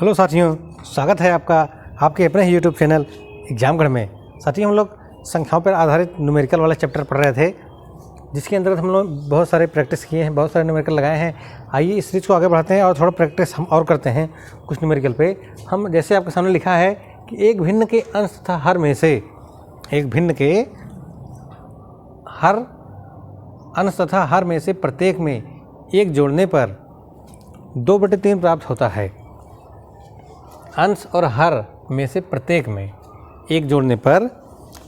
Hello साथियों, स्वागत है आपका आपके अपने ही यूट्यूब चैनल एग्जामगढ़ में। साथियों, हम लोग संख्याओं पर आधारित न्यूमेरिकल वाला चैप्टर पढ़ रहे थे, जिसके अंतर्गत हम लोग बहुत सारे प्रैक्टिस किए हैं, बहुत सारे न्यूमेरिकल लगाए हैं। आइए इस सीरीज को आगे बढ़ाते हैं और थोड़ा प्रैक्टिस हम और करते हैं कुछ न्यूमेरिकल पे। हम जैसे आपके सामने लिखा है कि एक भिन्न के अंश तथा हर में से एक भिन्न के हर अंश तथा हर में से प्रत्येक में एक जोड़ने पर 2/3 प्राप्त होता है। अंश और हर में से प्रत्येक में एक जोड़ने पर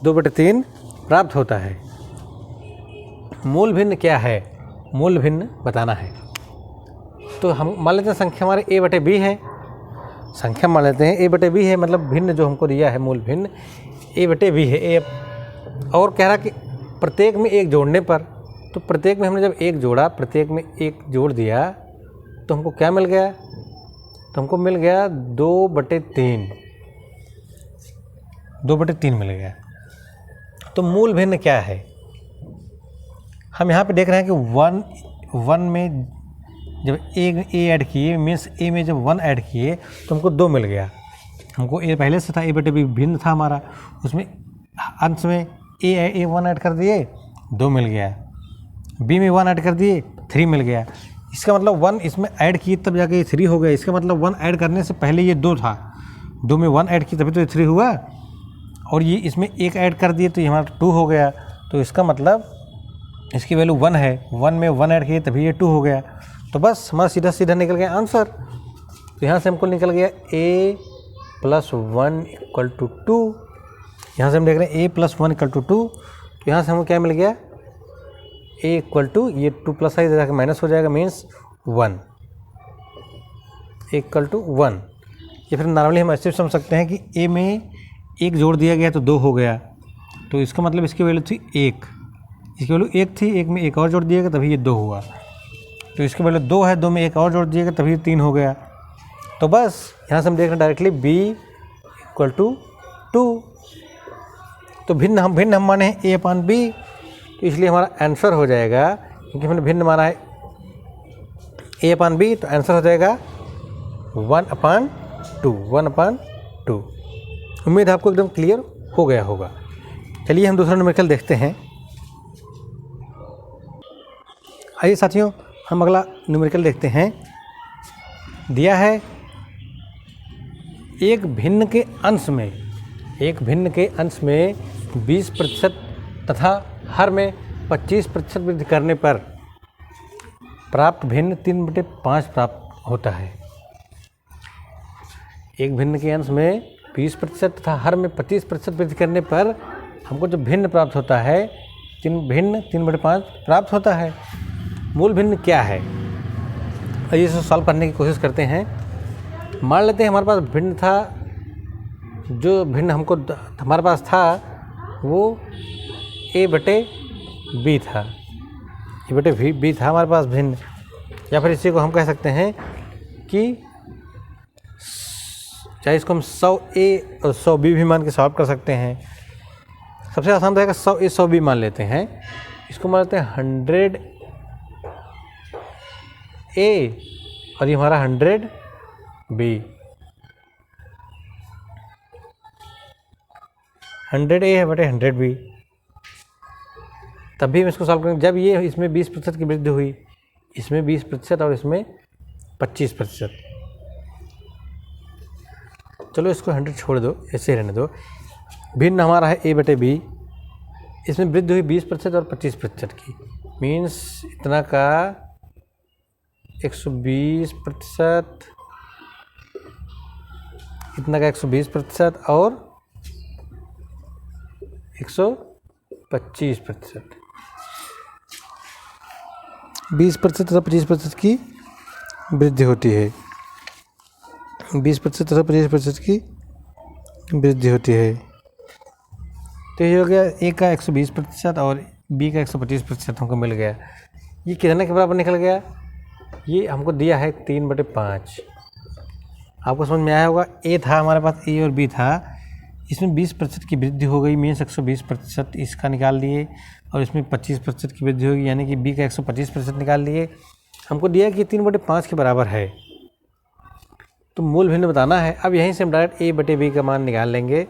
2/3 प्राप्त होता है। मूल भिन्न क्या है? मूल भिन्न बताना है। तो हम मान लेते हैं संख्या हमारे a/b है। संख्या मान लेते हैं a/b है, मतलब भिन्न जो हमको दिया है मूल भिन्न a/b है। a और कह रहा कि प्रत्येक में एक जोड़ने पर, तो प्रत्येक में हमने जब एक जोड़ा, प्रत्येक में एक जोड़ दिया तो हमको क्या मिल गया? तो हमको मिल गया 2/3 मिल गया। तो मूल भिन्न क्या है? हम यहाँ पे देख रहे हैं कि वन में जब ए ऐड किए, मीन्स ए में जब 1 ऐड किए तो हमको 2 मिल गया। हमको ए पहले से था, a/b भिन्न था हमारा, उसमें अंश में ए 1 ऐड कर दिए 2 मिल गया, बी में 1 ऐड कर दिए 3 मिल गया। इसका मतलब 1 इसमें ऐड किए तब जाके ये 3 हो गया। इसका मतलब 1 ऐड करने से पहले ये 2 था, 2 में 1 ऐड किए तभी तो ये 3 हुआ, और ये इसमें 1 ऐड कर दिए तो ये हमारा 2 हो गया। तो इसका मतलब इसकी वैल्यू 1 है, 1 में 1 ऐड किए तभी ये 2 हो गया। तो बस हमारा सीधा सीधा निकल गया आंसर। तो यहाँ से हमको निकल गया a + 1 = 2। यहाँ से हम देख रहे हैं a + 1 = 2। तो यहाँ से हमको क्या मिल गया? a = ये 2 प्लस है, जाकर माइनस हो जाएगा, मीन्स 1, a = 1। ये फिर नॉर्मली हम ऐसे समझ सकते हैं कि a में एक जोड़ दिया गया तो 2 हो गया, तो इसका मतलब इसकी वैल्यू थी 1, इसकी वैल्यू 1 थी, 1 में एक और जोड़ दिया गया तभी ये 2 हुआ। तो इसकी वैल्यू 2 है, 2 में एक और जोड़ दिया गया तभी 3 हो गया। तो बस यहाँ से हम देख रहे हैं डायरेक्टली b = 2। तो भिन्न हम माने हैं a/b, तो इसलिए हमारा आंसर हो जाएगा, क्योंकि हमने भिन्न माना है a/b, तो आंसर हो जाएगा 1/2। उम्मीद है आपको एकदम क्लियर हो गया होगा। चलिए हम दूसरा न्यूमेरिकल देखते हैं। आइए साथियों, हम अगला न्यूमेरिकल देखते हैं। दिया है एक भिन्न के अंश में 20% तथा हर में 25% वृद्धि करने पर प्राप्त भिन्न 3/5 प्राप्त होता है। एक भिन्न के अंश में 20% तथा हर में 25% वृद्धि करने पर हमको जो भिन्न प्राप्त होता है, भिन्न 3/5 प्राप्त होता है। मूल भिन्न क्या है? आइए इसे सॉल्व करने की कोशिश करते हैं। मान लेते हैं हमारे पास भिन्न था, जो भिन्न हमको हमारे पास था वो a/b था, a/b था हमारे पास भिन्न। या फिर इसी को हम कह सकते हैं कि चाहे इसको हम 100a और 100b भी मान के सॉल्व कर सकते हैं। सबसे आसान रहेगा 100a 100b मान लेते हैं। इसको मान लेते हैं 100a और ये हमारा 100b। 100a है बटे 100b। तब भी हम इसको सॉल्व करेंगे जब ये इसमें 20% की वृद्धि हुई, इसमें 20% और इसमें 25%। चलो इसको 100 छोड़ दो, ऐसे रहने दो। भिन्न हमारा है a/b, इसमें वृद्धि हुई 20% और 25% की, मीन्स इतना का 120%, इतना का 120% और 125%। 20% तथा 25% की वृद्धि होती है, 20% तथा 25% की वृद्धि होती है। तो ये हो गया a का 120% और b का 125% हमको मिल गया। ये कितने के बराबर निकल गया? ये हमको दिया है 3/5। आपको समझ में आया होगा। a था हमारे पास, a और b था, इसमें 20% की वृद्धि हो गई, मीन्स 120% इसका निकाल लिए, और इसमें 25% की वृद्धि होगी, यानी कि b का 125% निकाल लिए। हमको दिया कि 3/5 के बराबर है। तो मूल भिन्न बताना है। अब यहीं से हम डायरेक्ट a बटे b का मान निकाल लेंगे।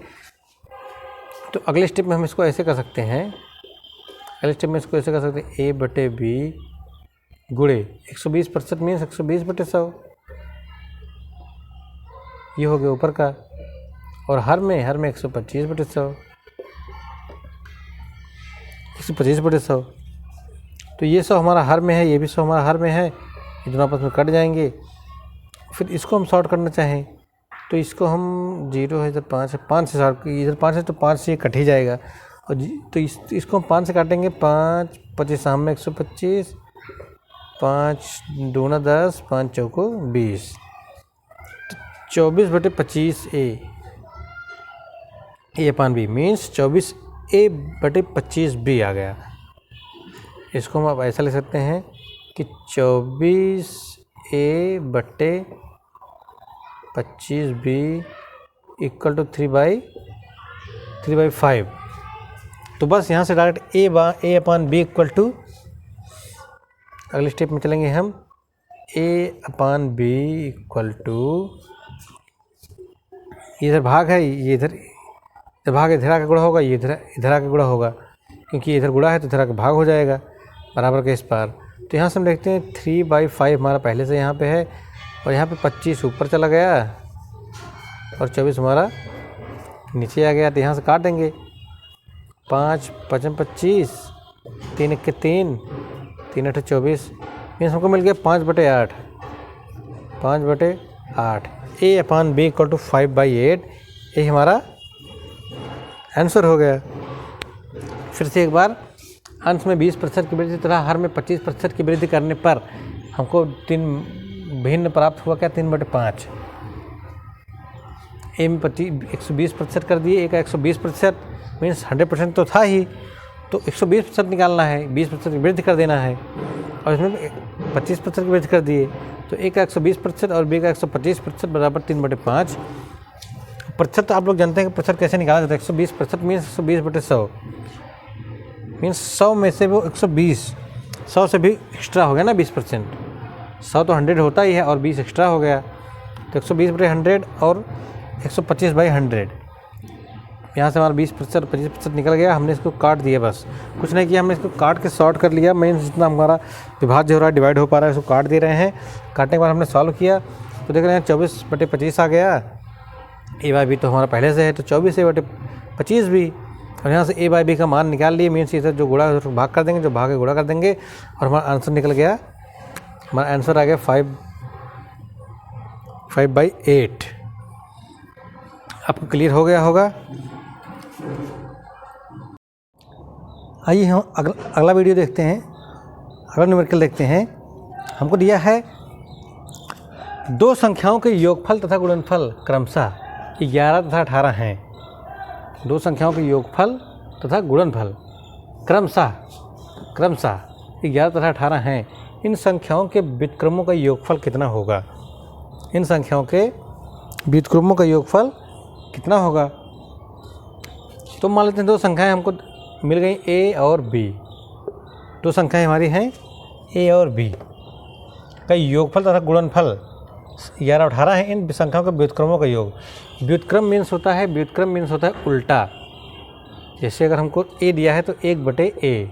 तो अगले स्टेप में हम इसको ऐसे कर सकते हैं, अगले स्टेप में इसको ऐसे कर सकते हैं, a बटे b गुणे 120% मीन्स 120 बटे 100, ये हो गया ऊपर का, और हर में 125 बटे 100, 125 बटे 100। तो ये 100 हमारा हर में है, ये भी 100 हमारा हर में है, ये दोनों आपस में कट जाएंगे। फिर इसको हम सॉर्ट करना चाहें तो इसको हम 0 है, इधर 5 है, 5 से सॉर्ट, इधर 5 है तो 5 से ये कट ही जाएगा। और तो इसको हम 5 से काटेंगे, 5 25 में 125, 5 दूना 10, 5 चौको 20, 24 बटे 25 ए अपान बी मीन्स 24 ए बटे 25 बी आ गया। इसको हम अब ऐसा लिख सकते हैं कि 24 ए बटे 25 बी इक्वल टू 3/5। तो बस यहाँ से direct A upon B equal to, अगले स्टेप में चलेंगे हम, A upon B equal to, इधर भाग है, ये इधर भाग इधर आके गुणा होगा, ये इधर आके गुणा होगा, क्योंकि ये इधर गुणा है तो इधर आके भाग हो जाएगा बराबर के इस पार। तो यहाँ से हम देखते हैं 3/5 हमारा पहले से यहाँ पे है, और यहाँ पे 25 ऊपर चला गया और 24 हमारा नीचे आ गया। तो यहाँ से काट देंगे, 5 5 25, 3 1 3, 3 8 24, मीन्स हमको मिल गया 5/8, 5/8। ए अपान बी इक्वल टू 5/8, ये हमारा आंसर हो गया। फिर से एक बार, अंश में 20% की वृद्धि तथा हर में 25% की वृद्धि करने पर हमको 3 भिन्न प्राप्त हुआ, क्या 3/5। ए में 120% कर दिए, ए का 120% मीन्स 100% तो था ही, तो 120% निकालना है, 20% की वृद्धि कर देना है, और इसमें 25% की वृद्धि कर दिए, तो ए का 120% और बी का 125% बराबर 3/5। प्रतिशत आप लोग जानते हैं कि प्रतिशत कैसे निकाला जाता है, 120% मीन्स 120 बटे 100, मीन्स 100 में से वो 120, 100 से भी एक्स्ट्रा हो गया ना 20%, 100 तो 100 होता ही है और 20 एक्स्ट्रा हो गया, तो 120 बटे 100 और 125/100, यहाँ से हमारा 20% और 25% निकल गया। हमने इसको काट दिया, बस कुछ नहीं किया, हमने इसको काट के सॉर्ट कर लिया। मीन्स जितना हमारा विभाज्य हो रहा है, डिवाइड हो पा रहा है, उसको काट दे रहे हैं। काटने के बाद हमने सॉल्व किया तो देख रहे हैं 24/25 आ गया। ए बाई बी तो हमारा पहले से है, तो 24/25 भी, और यहाँ से ए बाई बी का मान निकाल लिए। मीन्स इधर जो गुणा है उसको भाग कर देंगे, जो भाग है गुणा कर देंगे, और हमारा आंसर निकल गया, हमारा आंसर आ गया 5/8। आपको क्लियर हो गया होगा। आइए हम अगला वीडियो देखते हैं, अगला न्यूमेरिकल देखते हैं। हमको दिया है दो संख्याओं के योगफल तथा गुणनफल क्रमशः 11 तथा 18 हैं। दो संख्याओं के योगफल तथा गुणनफल क्रमशः 11 तथा 18 हैं। इन संख्याओं के व्युत्क्रमों का योगफल कितना होगा? इन संख्याओं के व्युत्क्रमों का योगफल कितना होगा? तो मान लेते हैं दो संख्याएं हमको मिल गई, ए और बी। दो संख्याएं हमारी हैं ए और बी का योगफल तथा गुणनफल 11 और 18 है। इन संख्याओं के व्युत्क्रमों का योग, व्युत्क्रम मीन्स होता है उल्टा। जैसे अगर हमको ए दिया है तो 1/a,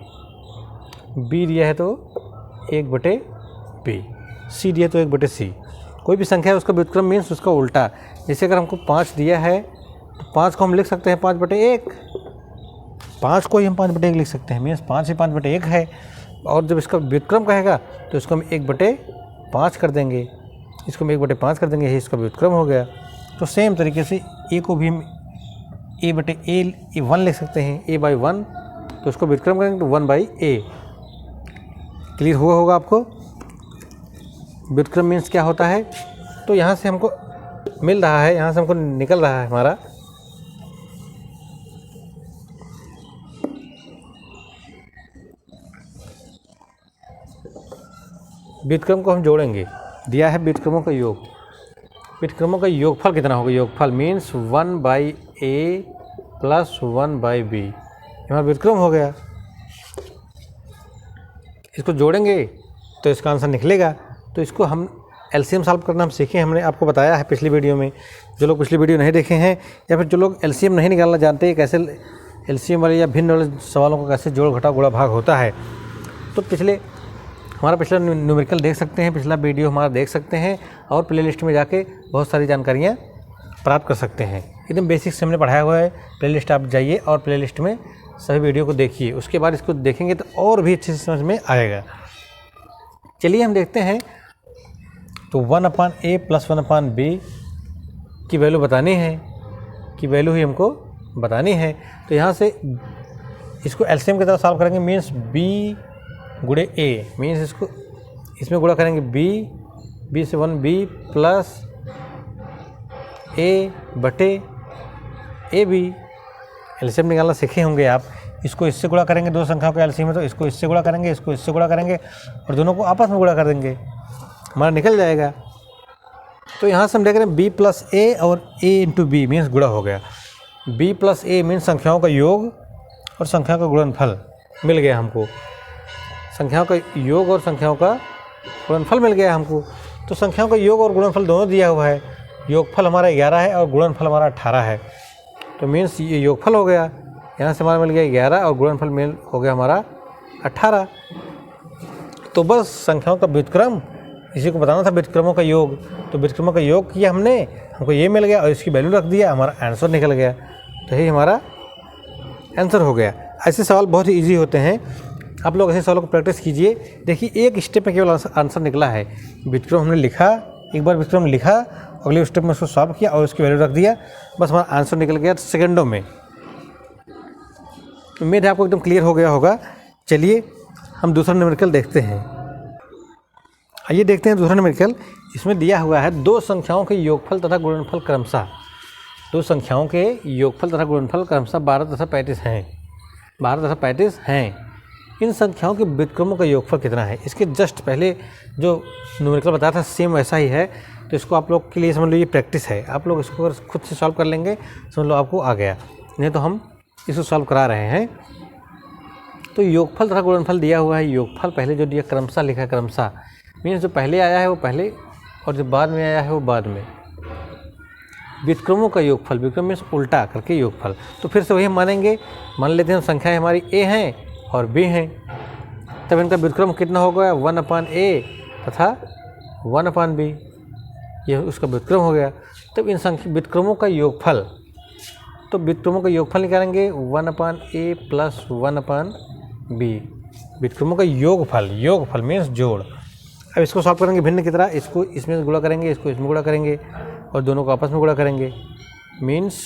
बी दिया है तो 1/b, सी दिया तो 1/c। कोई भी संख्या है उसका व्युत्क्रम मीन्स उसका उल्टा। जैसे अगर हमको 5 दिया है तो 5 को हम लिख सकते हैं 5/1, 5 को ही हम 5/1 लिख सकते हैं, मीन्स 5 ही 5/1 है। और जब इसका व्युत्क्रम कहेगा तो इसको हम 1/5 कर देंगे, इसको हम 1/5 कर देंगे, यही इसका व्युत्क्रम हो गया। तो सेम तरीके से ए को भी हम a/1 लिख सकते हैं, a/1, तो उसको व्युत्क्रम करेंगे तो 1/a। क्लियर हुआ होगा आपको व्युत्क्रम मीन्स क्या होता है। तो यहाँ से हमको मिल रहा है, यहाँ से हमको निकल रहा है हमारा व्युत्क्रम को हम जोड़ेंगे। दिया है व्युत्क्रमों का योग, व्युत्क्रमों का योगफल कितना होगा? योगफल मीन्स 1/a + 1/b, हमारा व्युत्क्रम हो गया। इसको जोड़ेंगे तो इसका आंसर निकलेगा। तो इसको हम एलसीएम सॉल्व करना हम सीखे, हमने आपको बताया है पिछली वीडियो में। जो लोग पिछली वीडियो नहीं देखे हैं या फिर जो लोग एलसीएम नहीं निकालना जानते हैं, कैसे एलसीएम वाले या भिन्न वाले सवालों को कैसे जोड़ घटाव गुणा भाग होता है, तो हमारा पिछला न्यूमेरिकल देख सकते हैं, पिछला वीडियो हमारा देख सकते हैं और प्लेलिस्ट में जाके बहुत सारी जानकारियाँ प्राप्त कर सकते हैं। एकदम बेसिक से हमने पढ़ाया हुआ है। प्लेलिस्ट आप जाइए और प्लेलिस्ट में सभी वीडियो को देखिए, उसके बाद इसको देखेंगे तो और भी अच्छे से समझ में आएगा। चलिए हम देखते हैं। तो 1/a + 1/b की वैल्यू बतानी है, की वैल्यू ही हमको बतानी है। तो यहाँ से इसको एलसीएम की तरह सॉल्व करेंगे, मीन्स b गुणे a, मीन्स इसको इसमें गुणा करेंगे b से 1b प्लस a बटे ab। एलसीएम निकालना सीखे होंगे आप। इसको इससे गुणा करेंगे, दो संख्याओं का एलसीएम है तो इसको इससे गुणा करेंगे, इसको इससे गुणा करेंगे और दोनों को आपस में गुणा कर देंगे, हमारा निकल जाएगा। तो यहाँ से हम देख रहे हैं b + a और a × b मीन्स गुणा हो गया। b + a मीन्स संख्याओं का योग और संख्याओं का गुणनफल मिल गया हमको। संख्याओं का योग और संख्याओं का गुणनफल मिल गया हमको। तो संख्याओं का योग और गुणनफल दोनों दिया हुआ है। योगफल हमारा 11 है और गुणनफल हमारा 18 है। तो मीन्स ये योगफल हो गया, यहाँ से हमारा मिल गया 11 और गुणनफल मिल हो गया हमारा 18। तो बस संख्याओं का व्युत्क्रम, इसी को बताना था व्युत्क्रमों का योग। तो व्युत्क्रमों का योग किया हमने, हमको ये मिल गया और इसकी वैल्यू रख दिया, हमारा आंसर निकल गया। तो यही हमारा आंसर हो गया। ऐसे सवाल बहुत ही ईजी होते हैं, आप लोग ऐसे सवालों को प्रैक्टिस कीजिए। देखिए एक स्टेप में केवल आंसर निकला है। व्युत्क्रम हमने लिखा, एक बार व्युत्क्रम लिखा, अगले स्टेप में उसको सॉल्व किया और उसकी वैल्यू रख दिया, बस हमारा आंसर निकल गया सेकंडों में। उम्मीद है आपको एकदम क्लियर हो गया होगा। चलिए हम दूसरा न्यूमेरिकल देखते हैं। आइए देखते हैं दूसरा न्यूमेरिकल। इसमें दिया हुआ है दो संख्याओं के योगफल तथा गुणनफल क्रमशः, दो संख्याओं के योगफल तथा गुणनफल क्रमशः 12 तथा 35 हैं, 12 तथा 35 हैं। इन संख्याओं के व्युत्क्रमों का योगफल कितना है? इसके जस्ट पहले जो न्यूमेरिकल बताया था सेम वैसा ही है। तो इसको आप लोग के लिए समझ लो ये प्रैक्टिस है। आप लोग इसको अगर खुद से सॉल्व कर लेंगे समझ लो आपको आ गया, नहीं तो हम इसको सॉल्व करा रहे हैं। तो योगफल तथा गुणनफल दिया हुआ है। योगफल पहले जो दिया क्रमशः लिखा है, क्रमशः मीन्स जो पहले आया है वो पहले और जो बाद में आया है वो बाद में। व्युत्क्रमों का योगफल, व्युत्क्रम मीन्स उल्टा करके योगफल। तो फिर से वही हम मानेंगे, मान लेते हैं संख्याएँ हमारी a हैं और b हैं, तब इनका व्युत्क्रम कितना हो गया 1/a तथा 1/b, यह उसका व्युत्क्रम हो गया। तब इन व्युत्क्रमों का योगफल, तो व्युत्क्रमों का योगफल निकालेंगे 1/a + 1/b। व्युत्क्रमों का योगफल, योगफल मीन्स जोड़। अब इसको सॉल्व करेंगे भिन्न की तरह, इसको इसमें गुणा करेंगे, इसको इसमें गुणा करेंगे और दोनों को आपस में गुणा करेंगे। मीन्स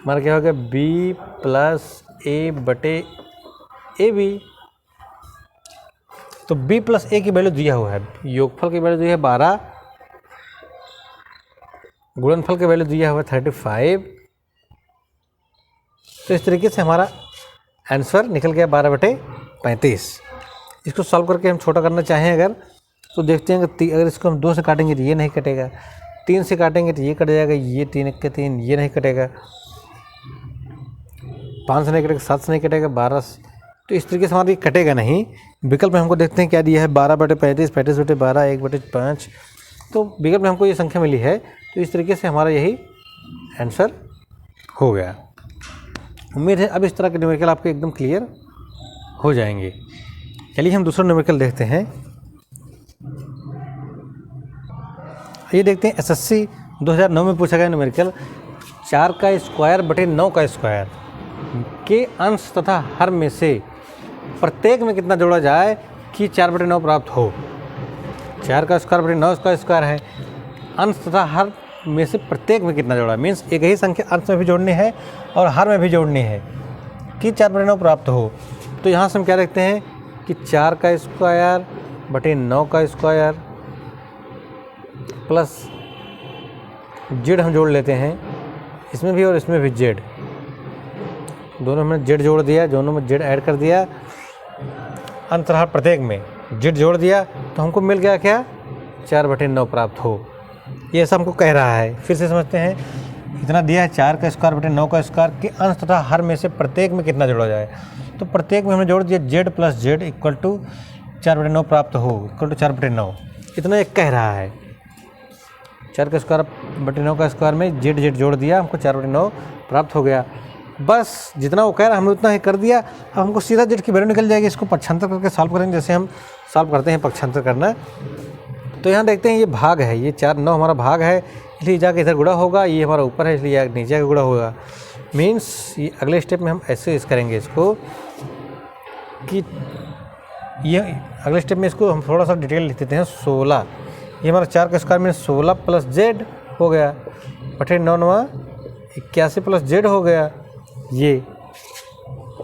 हमारा क्या हो गया b + a बटे ab। तो b + a की वैल्यू दिया हुआ है, योगफल की वैल्यू दी है 12, गुणनफल की वैल्यू दिया हुआ है 35। तो इस तरीके से हमारा आंसर निकल गया 12/35। इसको सॉल्व करके हम छोटा करना चाहें अगर, तो देखते हैं कि अगर इसको हम 2 से काटेंगे तो ये नहीं कटेगा, 3 से काटेंगे तो ये कट जाएगा, ये 3 के 3 ये नहीं कटेगा, 5 से नहीं कटेगा, 7 से नहीं कटेगा, 12 से। तो इस तरीके से हमारा ये कटेगा नहीं। विकल्प में हमको देखते हैं क्या दिया है 12/35, 35/12, 1/5। तो विकल्प में हमको ये संख्या मिली है। तो इस तरीके से हमारा यही आंसर हो गया। उम्मीद है अब इस तरह के न्यूमेरिकल आपके एकदम क्लियर हो जाएंगे। चलिए हम दूसरा न्यूमेरिकल देखते हैं। ये देखते हैं एसएससी 2009 में पूछा गया न्यूमेरिकल 4 का स्क्वायर बटे 9 का स्क्वायर के अंश तथा हर में से प्रत्येक में कितना जोड़ा जाए कि 4/9 प्राप्त हो। 4 का स्क्वायर बटे 9 का स्क्वायर है, अंश तथा हर में से प्रत्येक में कितना जोड़ा, मीन्स एक ही संख्या अंश में भी जोड़नी है और हर में भी जोड़नी है कि 4/9 प्राप्त हो। तो यहाँ से हम क्या देखते हैं कि 4 का स्क्वायर बटे 9 का स्क्वायर प्लस जेड हम जोड़ लेते हैं, इसमें भी और इसमें भी जेड, दोनों में जेड जोड़ दिया, दोनों में जेड ऐड कर दिया, अंतराल प्रत्येक में जेड जोड़ दिया, तो हमको मिल गया क्या 4/9 प्राप्त हो। ये ऐसा हमको कह रहा है। फिर से समझते हैं, इतना दिया है 4 का स्क्वायर बटे 9 का स्क्वायर के अंश तथा हर में से प्रत्येक में कितना जोड़ा जाए। तो प्रत्येक में हमने जोड़ दिया z plus z equal to 4/9 प्राप्त हो, इक्वल टू 4/9। इतना ये कह रहा है। 4 का स्क्वायर बटे 9 का स्क्वायर में जेड जेड जोड़ दिया, हमको 4/9 प्राप्त हो गया। बस जितना वो कह रहा है हमने उतना ही कर दिया। अब हमको सीधा जेड की वैल्यू निकल जाएगी। इसको पक्षांतर करके सॉल्व करेंगे, जैसे हम सॉल्व करते हैं पक्षांतर करना। तो यहाँ देखते हैं ये भाग है, ये 4 9 हमारा भाग है, इसलिए जाके इधर गुणा होगा। ये हमारा ऊपर है इसलिए नीचे आके गुणा होगा। मीन्स ये अगले स्टेप में हम ऐसे इस करेंगे इसको कि ये अगले स्टेप में इसको हम थोड़ा सा डिटेल लिख देते हैं। 16 ये हमारा 4 का स्क्वायर में 16 प्लस जेड हो गया बटे 9 9 81 प्लस जेड हो गया, ये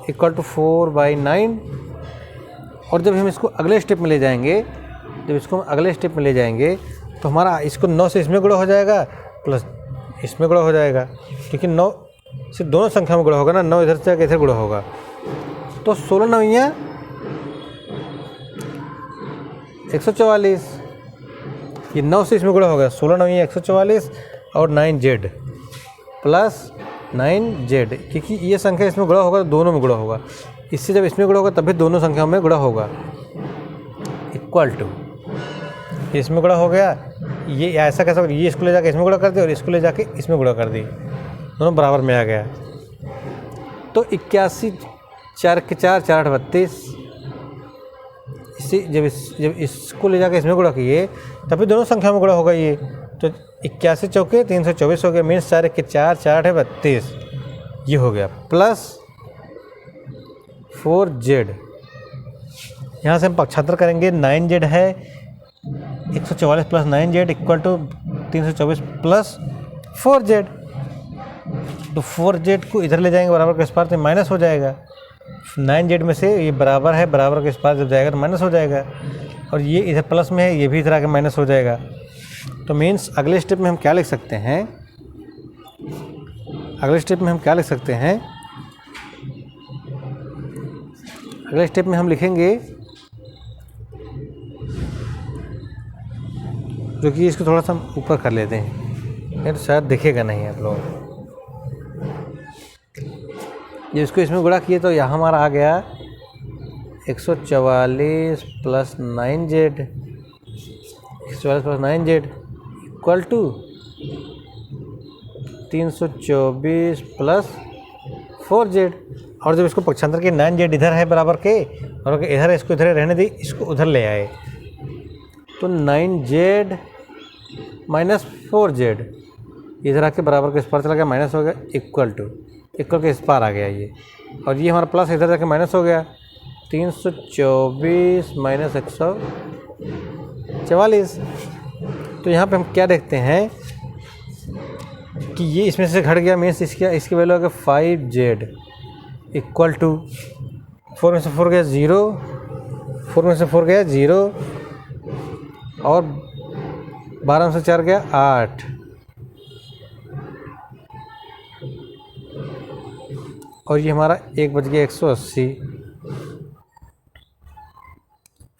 इक्वल टू 4/9। और जब हम इसको अगले स्टेप में ले जाएंगे, जब इसको हम अगले स्टेप में ले जाएंगे तो हमारा इसको 9 से इसमें गुणा हो जाएगा प्लस इसमें गुणा हो जाएगा, क्योंकि 9 से दोनों संख्या में गुणा होगा ना, 9 इधर से इधर गुणा होगा। तो 16 9 144, ये 9 से इसमें गुणा होगा। 16 9 144 और 9 जेड प्लस 9 जेड, क्योंकि ये संख्या इसमें गुणा होगा तो दोनों में गुणा होगा। इससे जब इसमें गुणा होगा तभी दोनों संख्याओं में गुणा होगा। इक्वल टू इसमें गुणा हो गया, ये ऐसा कैसा, ये इसको ले जाके इसमें गुणा कर दी और इसको ले जाके इसमें गुणा कर दी, दोनों बराबर में आ गया। तो 81 4 के 4 4 8 32, इसी जब इसको ले जाके इसमें गुणा किए तभी दोनों संख्या में गुणा होगा। ये तो 81 चौके 324 हो गया। मीन्स 4 के 4 4 8 32 ये हो गया, प्लस 4z। यहाँ से हम पक्षांतर करेंगे। 9z है 144 plus 9z equal to 324 plus 4z। तो 4z को इधर ले जाएंगे बराबर के स्क्वायर तो माइनस हो जाएगा। 9z में से ये बराबर है, बराबर के स्क्वायर जब जाएगा तो माइनस हो जाएगा, और ये इधर प्लस में है, ये भी इधर आके माइनस हो जाएगा। तो मीन्स अगले स्टेप में हम क्या लिख सकते हैं, अगले स्टेप में हम क्या लिख सकते हैं, अगले स्टेप में हम लिखेंगे, जो कि इसको थोड़ा सा हम ऊपर कर लेते हैं, नहीं तो शायद दिखेगा नहीं आप लोग। ये इसको इसमें गुणा किए तो यहाँ हमारा आ गया 144 plus 9z, 144 plus 9z equal to 324 plus 4z। और जब इसको पक्षांतर के 9z इधर है बराबर के और इधर है, इसको इधर रहने दी, इसको उधर ले आए तो 9z माइनस 4z इधर आके बराबर के इस पार चला गया, माइनस हो गया, इक्वल के इस पार आ गया ये, और ये हमारा प्लस इधर जाके माइनस हो गया। 324 माइनस 144। तो यहाँ पे हम क्या देखते हैं कि ये इसमें से घट गया, मीन्स इसकी वैल्यू आ गया 5z इक्वल टू 4 में से 4 गया 0, 4 में से 4 गया 0 और 12 में से 4 गया 8। और ये हमारा 1 बच गया 180।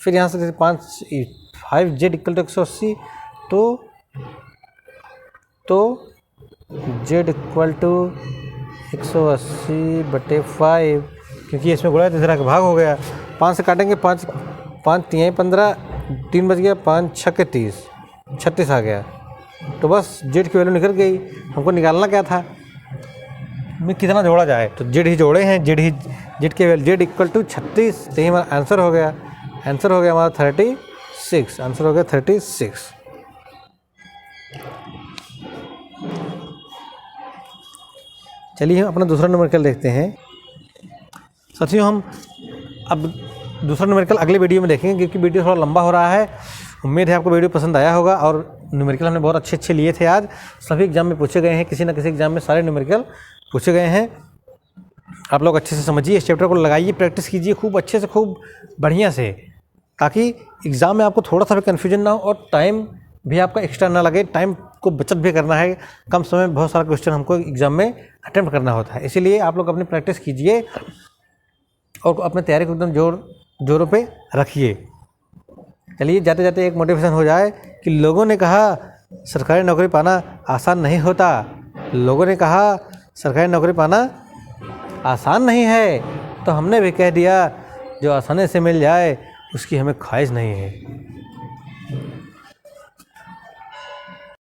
फिर यहाँ से 5z इक्वल टू 180, तो z इक्वल टू 180 बटे 5, क्योंकि इसमें गुणा तो इधर का भाग हो गया। 5 से काटेंगे, 5 3 15, 3 बच गया, 5 6 के 30, 36 आ गया। तो बस z की वैल्यू निकल गई। हमको निकालना क्या था, में कितना जोड़ा जाए, तो जेड ही जोड़े हैं, जेड के वैल्यू जेड इक्वल टू 36। तो ये हमारा आंसर हो गया, आंसर हो गया हमारा 36, आंसर हो गया 36। चलिए हम अपना दूसरा न्यूमेरिकल देखते हैं। साथियों हम अब दूसरा न्यूमेरिकल अगले वीडियो में देखेंगे, क्योंकि वीडियो थोड़ा लंबा हो रहा है। उम्मीद है आपको वीडियो पसंद आया होगा। और न्यूमेरिकल हमने बहुत अच्छे अच्छे लिए थे आज, सभी एग्जाम में पूछे गए हैं, किसी न किसी एग्जाम में सारे न्यूमेरिकल पूछे गए हैं। आप लोग अच्छे से समझिए, इस चैप्टर को लगाइए, प्रैक्टिस कीजिए खूब अच्छे से, खूब बढ़िया से, ताकि एग्ज़ाम में आपको थोड़ा सा भी कन्फ्यूजन ना हो और टाइम भी आपका एक्स्ट्रा ना लगे। टाइम को बचत भी करना है, कम समय में बहुत सारा क्वेश्चन हमको एग्ज़ाम में अटेम्प्ट करना होता है। इसीलिए आप लोग अपनी प्रैक्टिस कीजिए और अपने तैयारी को एकदम जोरों पे रखिए। चलिए जाते जाते एक मोटिवेशन हो जाए कि लोगों ने कहा सरकारी नौकरी पाना आसान नहीं होता, लोगों ने कहा सरकारी नौकरी पाना आसान नहीं है, तो हमने भी कह दिया जो आसानी से मिल जाए उसकी हमें ख्वाहिश नहीं है।